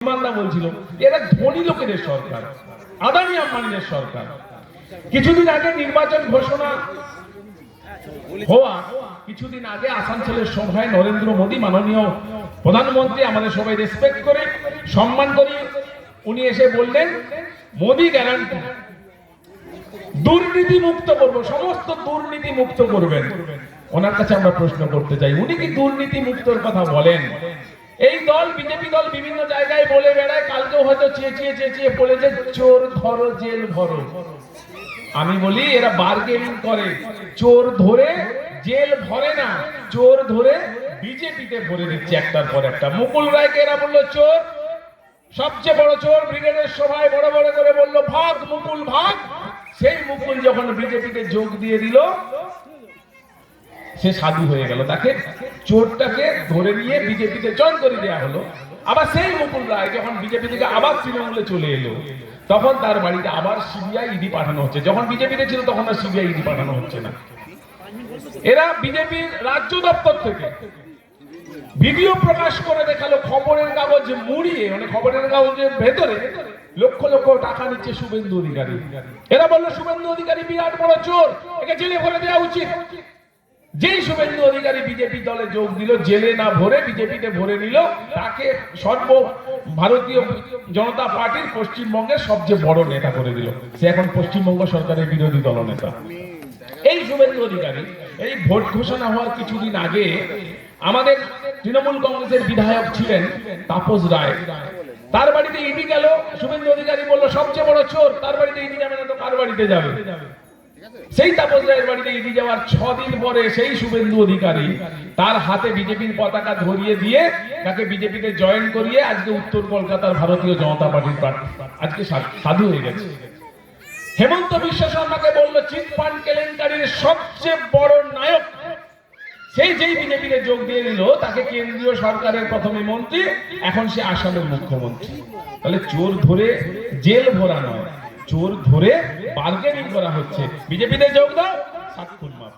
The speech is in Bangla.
ইমানদা বলছিল এরা ধনী লোকেদের সরকার, আদানি আম্বানিদের সরকার। কিছুদিন আগে নির্বাচন ঘোষণা হওয়া কিছুদিন আগে আসানসোলের সভায় নরেন্দ্র মোদী মাননীয় প্রধানমন্ত্রী আমাদের সবাই রেসপেক্ট করে সম্মান করি, উনি এসে বললেন মোদী গ্যারান্টি দুর্নীতি মুক্ত করব, সমস্ত দুর্নীতি মুক্ত করবেন। ওনার কাছে আমরা প্রশ্ন করতে চাই, উনি কি দুর্নীতি মুক্তর কথা বলেন? এই দল বিজেপি দল বিভিন্ন জায়গায় বলে বেড়ায়, কালকেও হয়তো চেঁচিয়ে বলেছে চোর ধরো জেল ভরো। আমি বলি এরা বার্গেনিং করে, চোর ধরে জেল ভরে না, চোর ধরে বিজেপিতে ভরে দিচ্ছে একটার পর একটা। মুকুল রায়কে এরা বললো চোর, সবচেয়ে বড় চোর, ব্রিগেডের সভায় বড় বড় করে বললো ভাগ মুকুল ভাগ। সেই মুকুল যখন বিজেপিতে যোগ দিয়ে দিল সে সাধু হয়ে গেল, তাকে চোরটাকে ধরে নিয়ে বিজেপিতে জয়েন করে দেওয়া হলো। আবার সেই মুকুল রায় যখন বিজেপি থেকে আবার তৃণমূলে চলে এলো তখন তার বাড়িতে আবার সিবিআই ইডি পাঠানো হচ্ছে, যখন বিজেপিতে ছিল তখন আর সিবিআই ইডি পাঠানো হচ্ছে না। এরা বিজেপির রাজ্য দপ্তর থেকে ভিডিও প্রকাশ করে দেখালো খবরের কাগজ মুড়িয়ে, মানে খবরের কাগজের ভেতরে লক্ষ লক্ষ টাকা নিচ্ছে শুভেন্দু অধিকারী। এরা বললো শুভেন্দু অধিকারী বিরাট বড় চোর, একে জেলে ভরে দেওয়া উচিত। যেই শুভেন্দু অধিকারী বিজেপি দলে যোগ দিল, জেলে না ভরে বিজেপিতে ভরে নিল, তাকে সর্ব ভারতীয় জনতা পার্টির পশ্চিমবঙ্গের সবচেয়ে বড় নেতা করে দিল। সে এখন পশ্চিমবঙ্গ সরকারের বিরোধী দলনেতা। এই শুভেন্দু অধিকারী এই ভোট ঘোষণা হওয়ার কিছুদিন আগে আমাদের তৃণমূল কংগ্রেসের বিধায়ক ছিলেন তাপস রায়, তার বাড়িতে ইডি গেল। শুভেন্দু অধিকারী বলল সবচেয়ে বড় চোর, তার বাড়িতে ইডি যাবে না তো কার বাড়িতে যাবে? সেই তাপস রায়ের বাড়িতে ইডি যাওয়ার 6 দিন পরে সেই শুভেন্দু অধিকারী তার হাতে বিজেপির পতাকা ধরিয়ে দিয়ে তাকে বিজেপিতে জয়েন করিয়ে আজকে উত্তর কলকাতার ভারতীয় জনতা পার্টির প্রার্থী, আজকে সাধু হয়ে গেছে। হেমন্ত বিশ্ব শর্মাকে বললো চিটফান্ড কেলেঙ্কারির সবচেয়ে বড় নায়ক, সেই যেই বিজেপিতে যোগ দিয়ে দিল তাকে কেন্দ্রীয় সরকারের প্রথমে মন্ত্রী, এখন সে আসামের মুখ্যমন্ত্রী। তাহলে চোর ধরে জেল ভরা নয়, চোর ধরে বার্গেনিং করা হচ্ছে। বিজেপিতে যোগ দাও, 7 খুন মাফ।